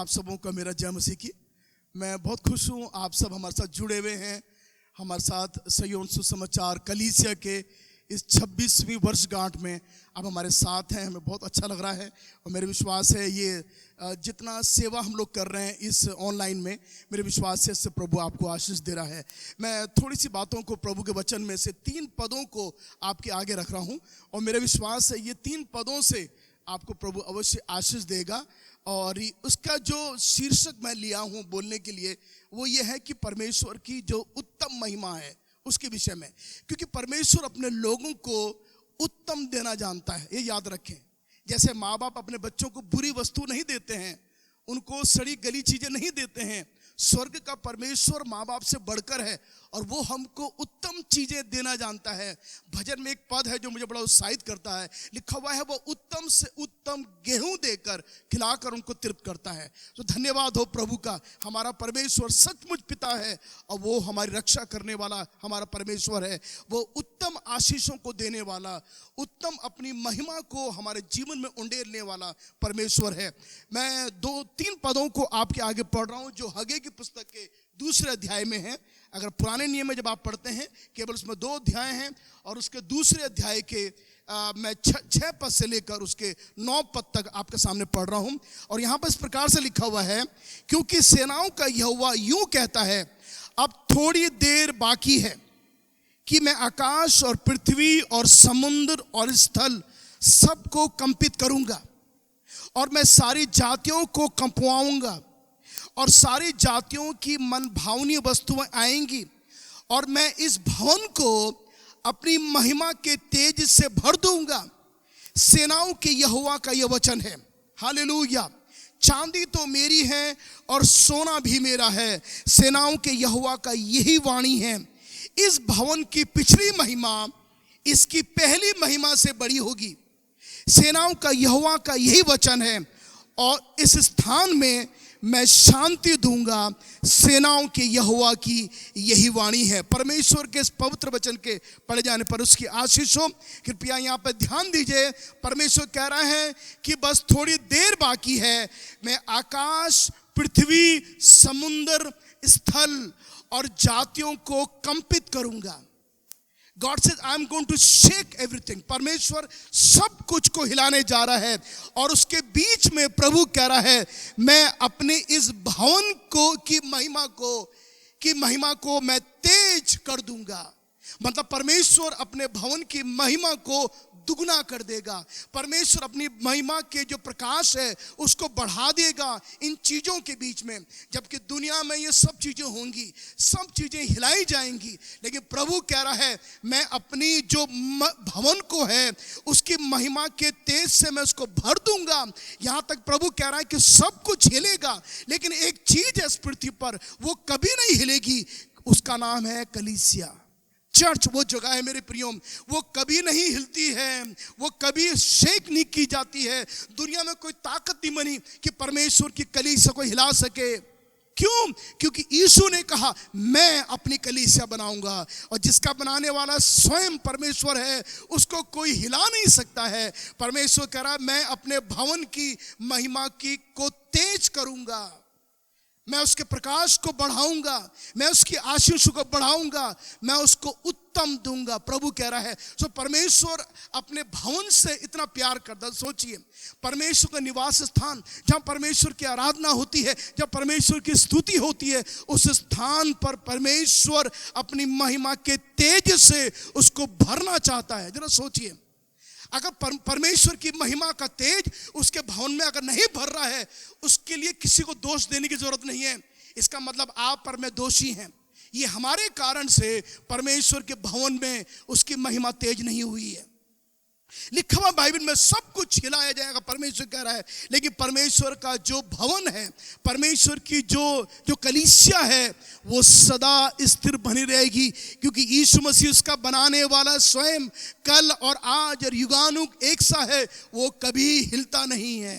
आप सबों का मेरा जय मसीह की। मैं बहुत खुश हूँ आप सब हमारे साथ जुड़े हुए हैं। हमारे साथ सिय्योन सुसमाचार कलीसिया के इस 26वीं वर्षगांठ में आप हमारे साथ हैं। हमें बहुत अच्छा लग रहा है और मेरे विश्वास है ये जितना सेवा हम लोग कर रहे हैं इस ऑनलाइन में, मेरे विश्वास से इससे प्रभु आपको आशीष दे रहा है। मैं थोड़ी सी बातों को प्रभु के वचन में से 3 पदों को आपके आगे रख रहा हूँ और मेरे विश्वास है ये 3 पदों से आपको प्रभु अवश्य आशीष देगा। और उसका जो शीर्षक मैं लिया हूँ बोलने के लिए वो ये है कि परमेश्वर की जो उत्तम महिमा है उसके विषय में, क्योंकि परमेश्वर अपने लोगों को उत्तम देना जानता है। ये याद रखें, जैसे माँ बाप अपने बच्चों को बुरी वस्तु नहीं देते हैं, उनको सड़ी गली चीजें नहीं देते हैं, स्वर्ग का परमेश्वर माँ बाप से बढ़कर है और वो हमको उत्तम चीजें देना जानता है। भजन में एक पद है जो मुझे बड़ा उत्साहित करता है, लिखा हुआ है वो उत्तम से उत्तम गेहूं देकर खिलाकर उनको तृप्त करता है। तो धन्यवाद हो प्रभु का, हमारा परमेश्वर सचमुच पिता है और वो हमारी रक्षा करने वाला हमारा परमेश्वर है। वो उत्तम आशीषों को देने वाला, उत्तम अपनी महिमा को हमारे जीवन में उंडेलने वाला परमेश्वर है। मैं 2-3 पदों को आपके आगे पढ़ रहा हूं जो हगे की पुस्तक के 2 अध्याय में है। अगर पुराने नियम में जब आप पढ़ते हैं केवल उसमें 2 अध्याय हैं और उसके 2 अध्याय के मैं 6 पद से लेकर उसके 9 पद तक आपके सामने पढ़ रहा हूं। और यहाँ पर इस प्रकार से लिखा हुआ है, क्योंकि सेनाओं का यहोवा यूं कहता है, अब थोड़ी देर बाकी है कि मैं आकाश और पृथ्वी और समुद्र और स्थल सबको कंपित करूंगा और मैं सारी जातियों को कंपवाऊंगा और सारी जातियों की मन भावनीय वस्तुएं आएंगी और मैं इस भवन को अपनी महिमा के तेज से भर दूंगा। सेनाओं के यहोवा का यह वचन है। हालेलुया। चांदी तो मेरी है और सोना भी मेरा है, सेनाओं के यहोवा का यही वाणी है। इस भवन की पिछली महिमा इसकी पहली महिमा से बड़ी होगी। सेनाओं का यहोवा का यही वचन है और इस स्थान में मैं शांति दूंगा, सेनाओं के यहोवा की यही वाणी है। परमेश्वर के इस पवित्र वचन के पढ़े जाने पर उसकी आशीष हो। कृपया यहाँ पर ध्यान दीजिए, परमेश्वर कह रहा है कि बस थोड़ी देर बाकी है, मैं आकाश, पृथ्वी, समुद्र, स्थल और जातियों को कंपित करूंगा। God says I am going to shake everything। परमेश्वर सब कुछ को हिलाने जा रहा है और उसके बीच में प्रभु कह रहा है, मैं अपने इस भवन को की महिमा को मैं तेज कर दूंगा। मतलब परमेश्वर अपने भवन की महिमा को दुगना कर देगा। परमेश्वर अपनी महिमा के जो प्रकाश है उसको बढ़ा देगा इन चीज़ों के बीच में। जबकि दुनिया में ये सब चीज़ें होंगी, सब चीज़ें हिलाई जाएंगी, लेकिन प्रभु कह रहा है मैं अपनी जो भवन को है उसकी महिमा के तेज से मैं उसको भर दूंगा। यहाँ तक प्रभु कह रहा है कि सब कुछ हिलेगा, लेकिन एक चीज़ है इस पृथ्वी पर वो कभी नहीं हिलेगी, उसका नाम है कलीसिया, चर्च। वो जगह है मेरे प्रियो, वो कभी नहीं हिलती है, वो कभी शेक नहीं की जाती है। दुनिया में कोई ताकत नहीं बनी कि परमेश्वर की कलीसिया को हिला सके। क्यों? क्योंकि यीशु ने कहा मैं अपनी कलीसिया बनाऊंगा और जिसका बनाने वाला स्वयं परमेश्वर है उसको कोई हिला नहीं सकता है। परमेश्वर कह रहा है मैं अपने भवन की महिमा को तेज करूंगा, मैं उसके प्रकाश को बढ़ाऊंगा, मैं उसकी आशीष को बढ़ाऊंगा, मैं उसको उत्तम दूंगा। प्रभु कह रहा है। सो परमेश्वर अपने भवन से इतना प्यार करता। सोचिए, परमेश्वर का निवास स्थान जहाँ परमेश्वर की आराधना होती है, जहाँ परमेश्वर की स्तुति होती है, उस स्थान पर परमेश्वर अपनी महिमा के तेज से उसको भरना चाहता है। जरा सोचिए, अगर परमेश्वर की महिमा का तेज उसके भवन में अगर नहीं भर रहा है, उसके लिए किसी को दोष देने की जरूरत नहीं है। इसका मतलब आप पर मैं दोषी हैं, ये हमारे कारण से परमेश्वर के भवन में उसकी महिमा तेज नहीं हुई है। लिखा हुआ बाइबल में सब कुछ हिलाया जाएगा, परमेश्वर कह रहा है, लेकिन परमेश्वर का जो भवन है, परमेश्वर की जो कलीसिया है, वो सदा स्थिर बनी रहेगी, क्योंकि यीशु मसीह उसका बनाने वाला स्वयं कल और आज और युगानुग एक सा है, वो कभी हिलता नहीं है।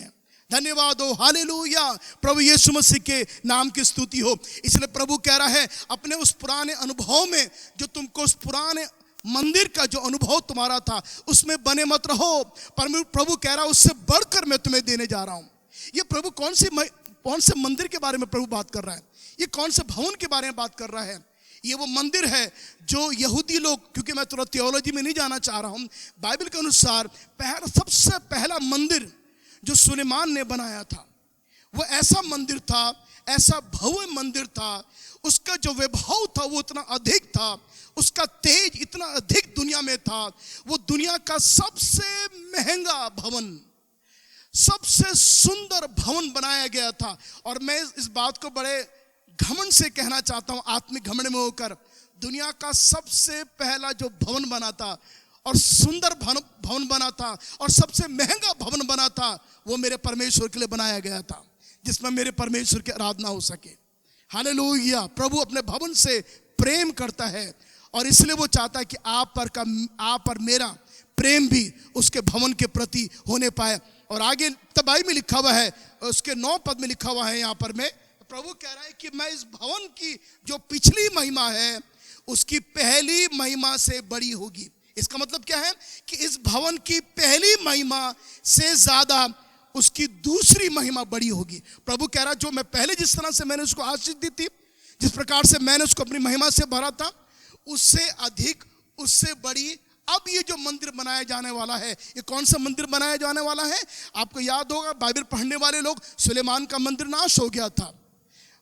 धन्यवाद हो, हालेलुया, प्रभु यीशु मसीह के नाम की स्तुति हो। इसलिए प्रभु कह रहा है अपने उस पुराने अनुभव में, जो तुमको उस पुराने मंदिर का जो अनुभव तुम्हारा था उसमें बने मत रहो। प्रभु कह रहा है उससे बढ़कर मैं तुम्हें देने जा रहा हूं। ये प्रभु कौन से मंदिर के बारे में प्रभु बात कर रहा है, ये कौन से भवन के बारे में बात कर रहा है। ये वो मंदिर है जो यहूदी लोग, क्योंकि मैं थोड़ा थियोलॉजी में नहीं जाना चाह रहा हूँ, बाइबल के अनुसार सबसे पहला मंदिर जो सुलेमान ने बनाया था, वो ऐसा मंदिर था, ऐसा भव्य मंदिर था, उसका जो वैभव था वो इतना अधिक था, उसका तेज इतना अधिक दुनिया में था। वो दुनिया का सबसे महंगा भवन, सबसे सुंदर भवन बनाया गया था। और मैं इस बात को बड़े घमंड से कहना चाहता हूं, आत्मिक घमंड में होकर, दुनिया का सबसे पहला जो भवन बना था और सुंदर भवन बना था और सबसे महंगा भवन बना था, वो मेरे परमेश्वर के लिए बनाया गया था, जिसमें मेरे परमेश्वर की आराधना हो सके। हालेलुया। प्रभु अपने भवन से प्रेम करता है और इसलिए वो चाहता है कि आप पर मेरा प्रेम भी उसके भवन के प्रति होने पाए। और आगे तबाई में लिखा हुआ है, उसके 9 पद में लिखा हुआ है, यहाँ पर मैं प्रभु कह रहा है कि मैं इस भवन की जो पिछली महिमा है उसकी पहली महिमा से बड़ी होगी। इसका मतलब क्या है कि इस भवन की पहली महिमा से ज्यादा उसकी दूसरी महिमा बड़ी होगी। प्रभु कह रहा, जो मैं पहले जिस तरह से मैंने उसको आशीष दी थी, जिस प्रकार से मैंने उसको अपनी महिमा से भरा था, उससे अधिक, उससे बड़ी अब ये जो मंदिर बनाया जाने वाला है। ये कौन सा मंदिर बनाया जाने वाला है? आपको याद होगा, बाइबल पढ़ने वाले लोग, सुलेमान का मंदिर नाश हो गया था,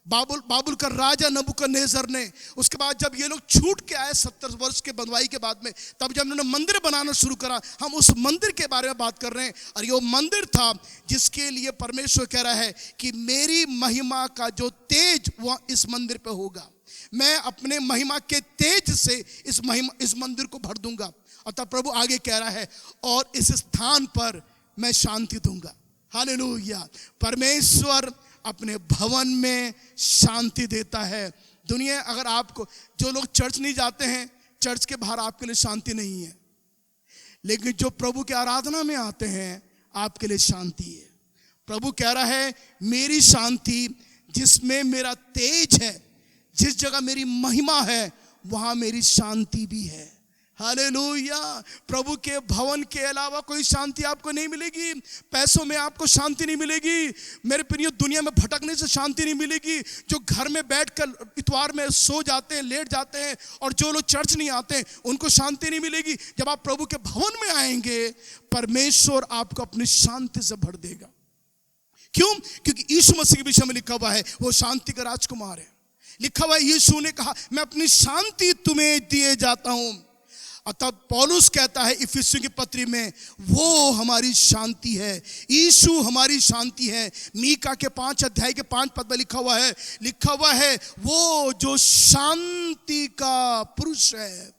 बाबुल का राजा नबूकदनेस्सर ने, उसके बाद जब ये लोग छूट के आए 70 वर्ष के बंधुआई के बाद में, तब जब उन्होंने मंदिर बनाना शुरू करा, हम उस मंदिर के बारे में बात कर रहे हैं। और ये मंदिर था जिसके लिए परमेश्वर कह रहा है कि मेरी महिमा का जो तेज वह इस मंदिर पे होगा, मैं अपने महिमा के तेज से इस मंदिर को भर दूंगा। और तब प्रभु आगे कह रहा है, और इस स्थान पर मैं शांति दूंगा। हालेलुया। परमेश्वर अपने भवन में शांति देता है। दुनिया, अगर आपको, जो लोग चर्च नहीं जाते हैं, चर्च के बाहर आपके लिए शांति नहीं है, लेकिन जो प्रभु के आराधना में आते हैं आपके लिए शांति है। प्रभु कह रहा है, मेरी शांति जिसमें मेरा तेज है, जिस जगह मेरी महिमा है, वहां मेरी शांति भी है। हालेलुया। प्रभु के भवन के अलावा कोई शांति आपको नहीं मिलेगी। पैसों में आपको शांति नहीं मिलेगी मेरे प्रियो, दुनिया में भटकने से शांति नहीं मिलेगी। जो घर में बैठकर इतवार में सो जाते हैं, लेट जाते हैं, और जो लोग चर्च नहीं आते हैं, उनको शांति नहीं मिलेगी। जब आप प्रभु के भवन में आएंगे, परमेश्वर आपको अपनी शांति से भर देगा। क्यों? क्योंकि यीशु मसीह के विषय में लिखा हुआ है, वो शांति का राजकुमार है। लिखा हुआ है, यीशु ने कहा, मैं अपनी शांति तुम्हें दिए जाता हूं। और तब पौलुस कहता है इफिसियों की पत्री में, वो हमारी शांति है, यीशु हमारी शांति है। मीका के 5 अध्याय के 5 पद में लिखा हुआ है वो जो शांति का पुरुष है,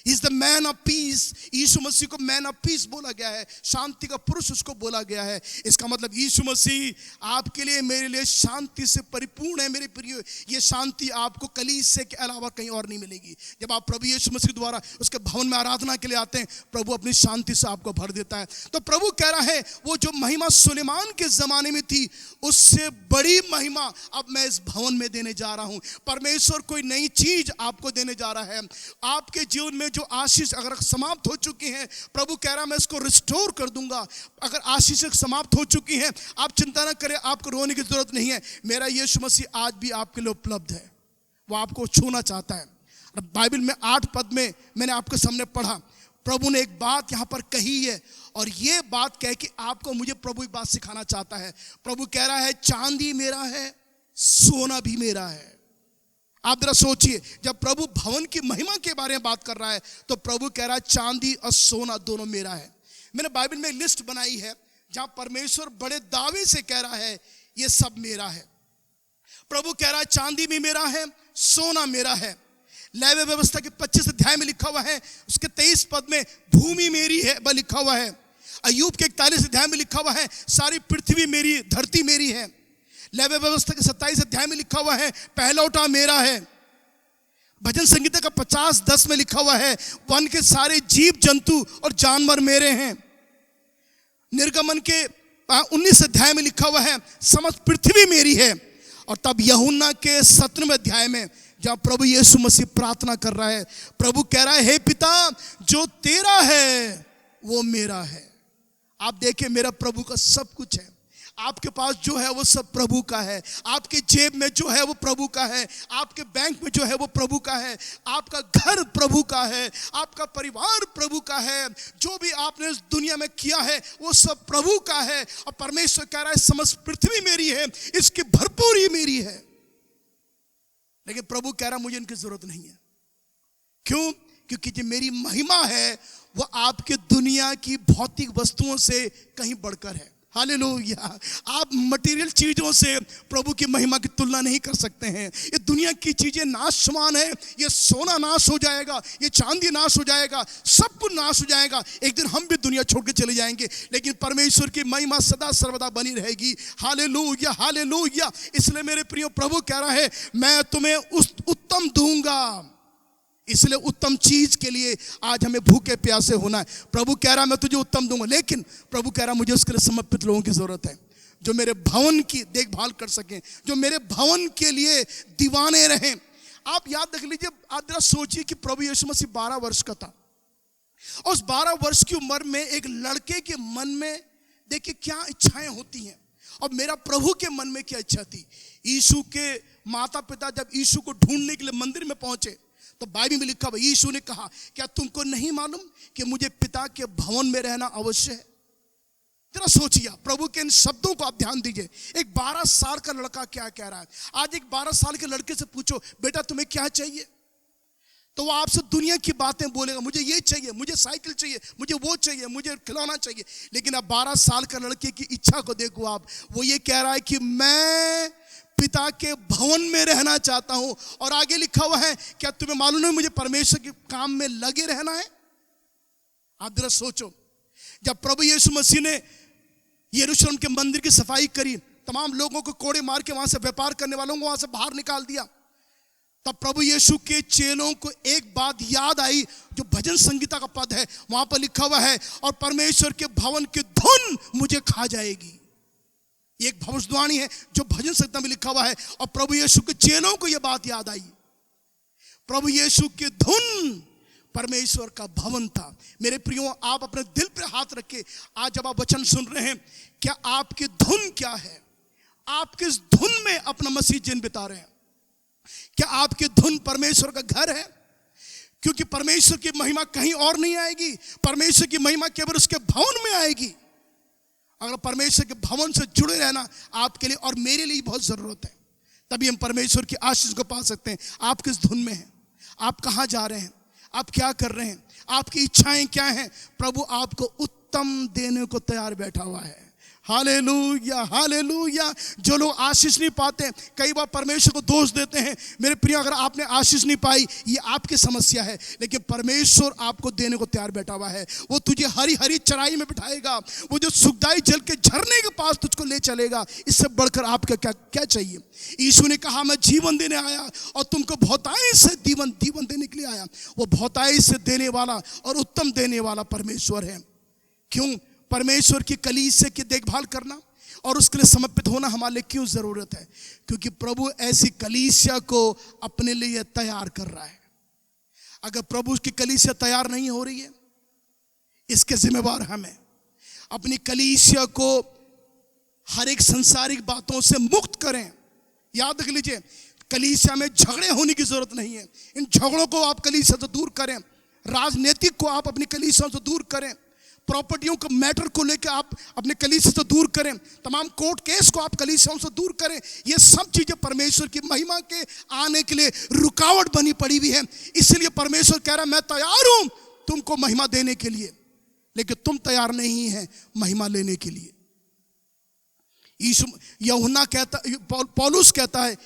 is the man of peace. Yeshu Masih को मैन ऑफ पीस बोला गया है, शांति का पुरुष उसको बोला गया है। इसका मतलब यीशु मसीह आपके लिए, मेरे लिए शांति से परिपूर्ण है। मेरे प्रियो, ये शांति आपको कलीसिया के अलावा कहीं और नहीं मिलेगी। जब आप प्रभु यीशु मसीह द्वारा उसके भवन में आराधना के लिए आते हैं, प्रभु अपनी शांति से आपको भर देता है। तो प्रभु कह रहा है, वो जो महिमा सुलेमान के जमाने में थी, उससे बड़ी महिमा अब मैं इस भवन में देने जा रहा हूं। परमेश्वर कोई नई चीज आपको देने जा रहा है। आपके जीवन में जो आशीष अगर समाप्त हो चुकी हैं, प्रभु कह रहा है मैं इसको रिस्टोर कर दूंगा। अगर आशीष समाप्त हो चुकी हैं, आप चिंता न करें, आपको रोने की जरूरत नहीं है। मेरा यीशु मसीह आज भी आपके लिए उपलब्ध है, वो आपको छूना चाहता है। बाइबल में 8 पद में मैंने आपके सामने पढ़ा, प्रभु ने एक बात यहाँ पर कही है, और ये बात कह के आपको, मुझे प्रभु एक बात सिखाना चाहता है। प्रभु कह रहा है, चांदी मेरा है, सोना भी मेरा है। आप जरा सोचिए, जब प्रभु भवन की महिमा के बारे में बात कर रहा है, तो प्रभु कह रहा है चांदी और सोना दोनों मेरा है। मैंने बाइबल में लिस्ट बनाई है जहां परमेश्वर बड़े दावे से कह रहा है ये सब मेरा है। प्रभु कह रहा है चांदी भी मेरा है, सोना मेरा है। लेवी व्यवस्था के 25 अध्याय में लिखा हुआ है, उसके 23 पद में भूमि मेरी है वह लिखा हुआ है। अय्यूब के 41 अध्याय में लिखा हुआ है, सारी पृथ्वी मेरी, धरती मेरी है। लेवी व्यवस्था के 27 अध्याय में लिखा हुआ है, पहलौठा मेरा है। भजन संगीता का 50:10 में लिखा हुआ है, वन के सारे जीव जंतु और जानवर मेरे हैं। निर्गमन के 19 अध्याय में लिखा हुआ है, समस्त पृथ्वी मेरी है। और तब यूहन्ना के 17वें अध्याय में, जहां प्रभु यीशु मसीह प्रार्थना कर रहा है, प्रभु कह रहा है, हे पिता, जो तेरा है वो मेरा है। आप देखिए, मेरा प्रभु का सब कुछ है। आपके पास जो है वो सब प्रभु का है। आपके जेब में जो है वो प्रभु का है। आपके बैंक में जो है वो प्रभु का है। आपका घर प्रभु का है। आपका परिवार प्रभु का है। जो भी आपने इस दुनिया में किया है वो सब प्रभु का है। और परमेश्वर कह रहा है समस्त पृथ्वी मेरी है, इसकी भरपूरी मेरी है। लेकिन प्रभु कह रहा है मुझे इनकी जरूरत नहीं है। क्यों? क्योंकि जो मेरी महिमा है वो आपके दुनिया की भौतिक वस्तुओं से कहीं बढ़कर है। हालेलुया। आप मटेरियल चीजों से प्रभु की महिमा की तुलना नहीं कर सकते हैं। ये दुनिया की चीजें नाशवान है। ये सोना नाश हो जाएगा, ये चांदी नाश हो जाएगा, सब कुछ नाश हो जाएगा। एक दिन हम भी दुनिया छोड़ के चले जाएंगे, लेकिन परमेश्वर की महिमा सदा सर्वदा बनी रहेगी। Hallelujah, hallelujah. इसलिए मेरे प्रियो, प्रभु कह रहा है मैं तुम्हें उत्तम दूंगा। इसलिए उत्तम चीज के लिए आज हमें भूखे प्यासे होना है। प्रभु कह रहा है मैं तुझे उत्तम दूंगा, लेकिन प्रभु कह रहा है मुझे उसके लिए समर्पित लोगों की जरूरत है, जो मेरे भवन की देखभाल कर सकें, जो मेरे भवन के लिए दीवाने रहें। आप याद रख लीजिए, आप जरा सोचिए कि प्रभु यीशु मसीह 12 वर्ष का था। और उस 12 वर्ष की उम्र में एक लड़के के मन में देखिए क्या इच्छाएं होती हैं। और मेरा प्रभु के मन में क्या इच्छा थी। यीशु के माता पिता जब यीशु को ढूंढने के लिए मंदिर में पहुंचे तो बाइबल में लिखा हुआ यीशु ने कहा क्या तुमको नहीं मालूम कि मुझे पिता के भवन में रहना अवश्य है। जरा सोचिए, प्रभु के इन शब्दों को आप ध्यान दीजिए। एक 12 साल का लड़का क्या कह रहा है। आज एक 12 साल के लड़के से पूछो बेटा तुम्हें क्या चाहिए, तो वो आपसे दुनिया की बातें बोलेगा। मुझे ये चाहिए, मुझे साइकिल चाहिए, मुझे वो चाहिए, मुझे खिलौना चाहिए। लेकिन अब 12 साल का लड़के की इच्छा को देखो आप, वो ये कह रहा है कि मैं पिता के भवन में रहना चाहता हूं। और आगे लिखा हुआ है क्या तुम्हें मालूम है मुझे परमेश्वर के काम में लगे रहना है। आप जरा सोचो, जब प्रभु यीशु मसीह ने यरूशलेम के मंदिर की सफाई करी, तमाम लोगों को कोड़े मार के वहां से व्यापार करने वालों को वहां से बाहर निकाल दिया, तब प्रभु यीशु के चेलों को एक बात याद आई जो भजन संगीता का पद है। वहां पर लिखा हुआ है और परमेश्वर के भवन की धुन मुझे खा जाएगी। एक भविष्यवाणी है जो भजन संगीता में लिखा हुआ है। और प्रभु यीशु के चेलों को यह बात याद आई। प्रभु यीशु की धुन परमेश्वर का भवन था। मेरे प्रियो, आप अपने दिल पर हाथ रखे आज जब आप वचन सुन रहे हैं, क्या आपकी धुन क्या है? आप किस धुन में अपना मसीह जीवन बिता रहे हैं? क्या आपकी धुन परमेश्वर का घर है? क्योंकि परमेश्वर की महिमा कहीं और नहीं आएगी, परमेश्वर की महिमा केवल उसके भवन में आएगी। अगर परमेश्वर के भवन से जुड़े रहना आपके लिए और मेरे लिए बहुत जरूरत है, तभी हम परमेश्वर की आशीष को पा सकते हैं। आप किस धुन में हैं? आप कहाँ जा रहे हैं? आप क्या कर रहे हैं? आपकी इच्छाएं क्या हैं? प्रभु आपको उत्तम देने को तैयार बैठा हुआ है। Hallelujah, hallelujah. जो लोग आशीष नहीं पाते कई बार परमेश्वर को दोष देते हैं। मेरे प्रिय, अगर आपने आशीष नहीं पाई ये आपकी समस्या है, लेकिन परमेश्वर आपको देने को तैयार बैठा हुआ है। वो तुझे हरी हरी चराई में बिठाएगा, वो जो सुखदाई जल के झरने के पास तुझको ले चलेगा। इससे बढ़कर आपका क्या चाहिए? यीशु ने कहा मैं जीवन देने आया और तुमको बहुताई से जीवन देने के लिए आया। वो बहुताई से देने वाला और उत्तम देने वाला परमेश्वर है। क्यों? परमेश्वर की कलीसिया की देखभाल करना और उसके लिए समर्पित होना हमारे लिए क्यों जरूरत है? क्योंकि प्रभु ऐसी कलीसिया को अपने लिए तैयार कर रहा है। अगर प्रभु की कलीसिया तैयार नहीं हो रही है, इसके जिम्मेवार हम हैं। अपनी कलीसिया को हर एक संसारिक बातों से मुक्त करें। याद रख लीजिए, कलीसिया में झगड़े होने की जरूरत नहीं है। इन झगड़ों को आप कलीसिया से दूर करें। राजनीतिक को आप अपनी कलीसिया से दूर करें। प्रॉपर्टियों के मैटर को लेकर आप अपने कलीसिया से दूर करें। तमाम कोर्ट केस को आप कलीसियाओं से दूर करें। ये सब चीजें परमेश्वर की महिमा के आने के लिए रुकावट बनी पड़ी हुई है। इसलिए परमेश्वर कह रहा है मैं तैयार हूं तुमको महिमा देने के लिए, लेकिन तुम तैयार नहीं है महिमा लेने के लिए। यूहन्ना कहता, पौलुस कहता है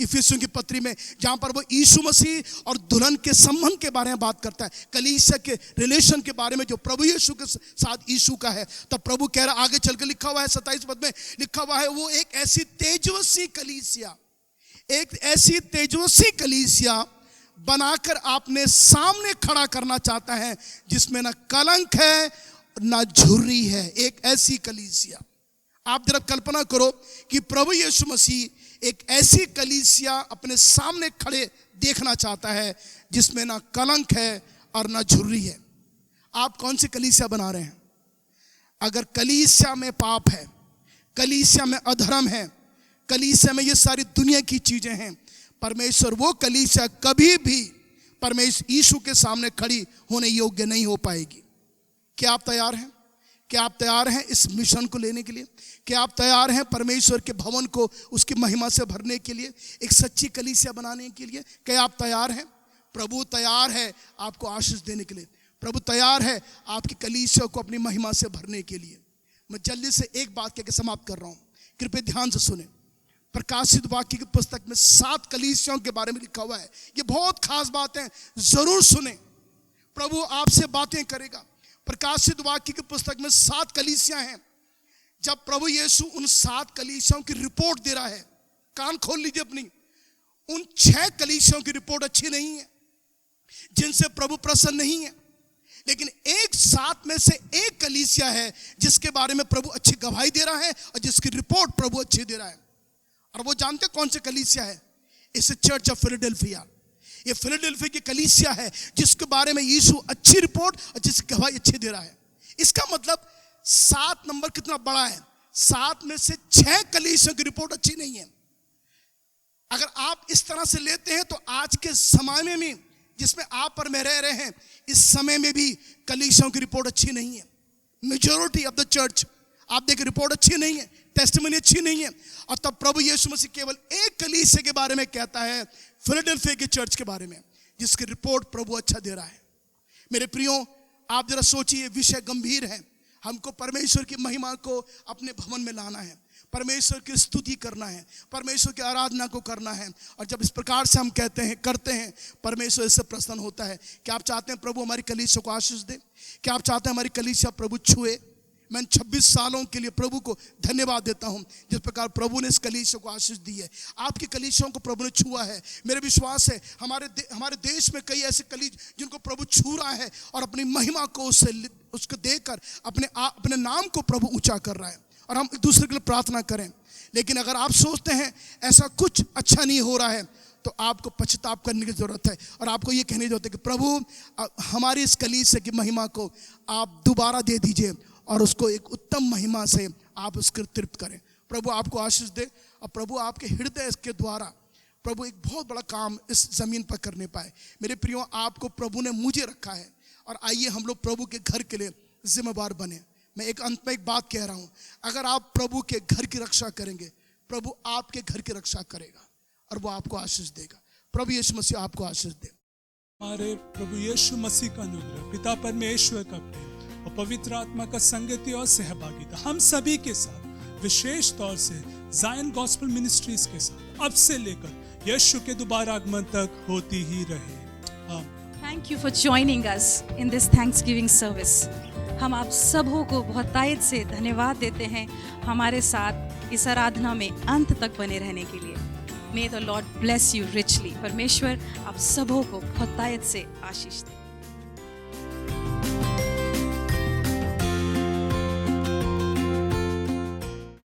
इफिसियों की पत्री में, जहां पर वो यीशु मसीह और दुल्हन के संबंध के बारे में बात करता है, कलीसिया के रिलेशन के बारे में जो प्रभु यीशु के साथ यीशु का है। तो प्रभु कह रहा, आगे चल के लिखा हुआ है 27 पद में लिखा हुआ है, वो एक ऐसी तेजस्वी कलीसिया बनाकर आपने सामने खड़ा करना चाहता है जिसमें ना कलंक है ना झुर्री है। एक ऐसी कलीसिया। आप जरा कल्पना करो कि प्रभु यीशु मसीह एक ऐसी कलीसिया अपने सामने खड़े देखना चाहता है जिसमें ना कलंक है और ना झुर्री है। आप कौन सी कलीसिया बना रहे हैं? अगर कलीसिया में पाप है, कलीसिया में अधर्म है, कलीसिया में ये सारी दुनिया की चीजें हैं, परमेश्वर वो कलीसिया कभी भी परमेश्वर यीशु के सामने खड़ी होने योग्य नहीं हो पाएगी। क्या आप तैयार हैं? क्या आप तैयार हैं इस मिशन को लेने के लिए? क्या आप तैयार हैं परमेश्वर के भवन को उसकी महिमा से भरने के लिए, एक सच्ची कलीसिया बनाने के लिए? क्या आप तैयार हैं? प्रभु तैयार है आपको आशीष देने के लिए। प्रभु तैयार है आपकी कलीसिया को अपनी महिमा से भरने के लिए। मैं जल्दी से एक बात कहकर समाप्त कर रहा हूं, कृपया ध्यान से सुने। प्रकाशित वाक्य की पुस्तक में 7 कलीसियाओं के बारे में लिखा हुआ है। ये बहुत खास बातें, जरूर सुने, प्रभु आपसे बातें करेगा। प्रकाशित वाक्य की पुस्तक में 7 कलीसियां हैं। जब प्रभु यीशु उन 7 कलीसियाओं की रिपोर्ट दे रहा है, कान खोल लीजिए अपनी, उन 6 कलीसियाओं की रिपोर्ट अच्छी नहीं है, जिनसे प्रभु प्रसन्न नहीं है। लेकिन एक 7 में से एक कलीसिया है जिसके बारे में प्रभु अच्छी गवाही दे रहा है और जिसकी रिपोर्ट प्रभु अच्छी दे रहा है। और वो जानते कौन सी कलीसिया है? इस चर्च ऑफ फिलाडेल्फिया। ये फिलाडेल्फिया की कलीसिया है जिसके बारे में यीशु अच्छी रिपोर्ट और जिसकी गवाही अच्छी दे रहा है। इसका मतलब 7 नंबर कितना बड़ा है। 7 में से 6 कलीसियों की रिपोर्ट अच्छी नहीं है। अगर आप इस तरह से लेते हैं तो आज के समय में जिसमें आप और मैं रह रहे हैं, इस समय में भी कलीसियाओं की रिपोर्ट अच्छी नहीं है। मेजॉरिटी ऑफ द चर्च आप देखिए रिपोर्ट अच्छी नहीं है, टेस्टिमनी अच्छी नहीं है। और तब प्रभु यीशु मसीह केवल एक कलीसिया के बारे में कहता है, फिलाडेल्फिया की चर्च के बारे में, जिसकी रिपोर्ट प्रभु अच्छा दे रहा है। मेरे प्रियो, आप जरा सोचिए, विषय गंभीर है। हमको परमेश्वर की महिमा को अपने भवन में लाना है, परमेश्वर की स्तुति करना है, परमेश्वर की आराधना को करना है। और जब इस प्रकार से हम कहते हैं, करते हैं, परमेश्वर इससे प्रसन्न होता है। क्या आप चाहते हैं प्रभु हमारी कलीसिया को आशीष दे? क्या आप चाहते हैं हमारी कलीसिया प्रभु छुए? मैं 26 सालों के लिए प्रभु को धन्यवाद देता हूं जिस प्रकार प्रभु ने इस कलीसिया को आशीष दी है। आपकी कलीसियाओं को प्रभु ने छुआ है। मेरे विश्वास है हमारे देश में कई ऐसे कलीस जिनको प्रभु छू रहा है और अपनी महिमा को उसको देकर अपने नाम को प्रभु ऊंचा कर रहा है। और हम एक दूसरे के लिए प्रार्थना करें। लेकिन अगर आप सोचते हैं ऐसा कुछ अच्छा नहीं हो रहा है, तो आपको पश्चाताप करने की जरूरत है और आपको ये कहने की जरूरत है कि प्रभु हमारी इस कलीसिया की महिमा को आप दोबारा दे दीजिए और उसको एक उत्तम महिमा से आप उसको तृप्त करें। प्रभु आपको आशीष दे और प्रभु आपके हृदय के द्वारा प्रभु एक बहुत बड़ा काम इस जमीन पर करने पाए। मेरे प्रियो, आपको प्रभु ने मुझे रखा है और आइए हम लोग प्रभु के घर के लिए जिम्मेदार बने। मैं एक अंत में एक बात कह रहा हूं, अगर आप प्रभु के घर की रक्षा करेंगे, प्रभु आपके घर की रक्षा करेगा और वो आपको आशीष देगा। प्रभु यीशु मसीह आपको आशीष दे। हमारे प्रभु यीशु मसीह का अनुग्रह, पिता परमेश्वर का प्रेम और पवित्र आत्मा का संगति और सहभागिता हम सभी के साथ, विशेष तौर से ज़ायन गॉस्पेल मिनिस्ट्रीज के साथ अब से लेकर यीशु के दोबारा आगमन तक होती ही रहे। Thank you for joining us in this Thanksgiving service. हम आप सबों को बहुत तायद से धन्यवाद देते हैं हमारे साथ इस आराधना में अंत तक बने रहने के लिए। May the Lord bless you richly. परमेश्वर आप सबों को बहुत तायद से आशीष दे।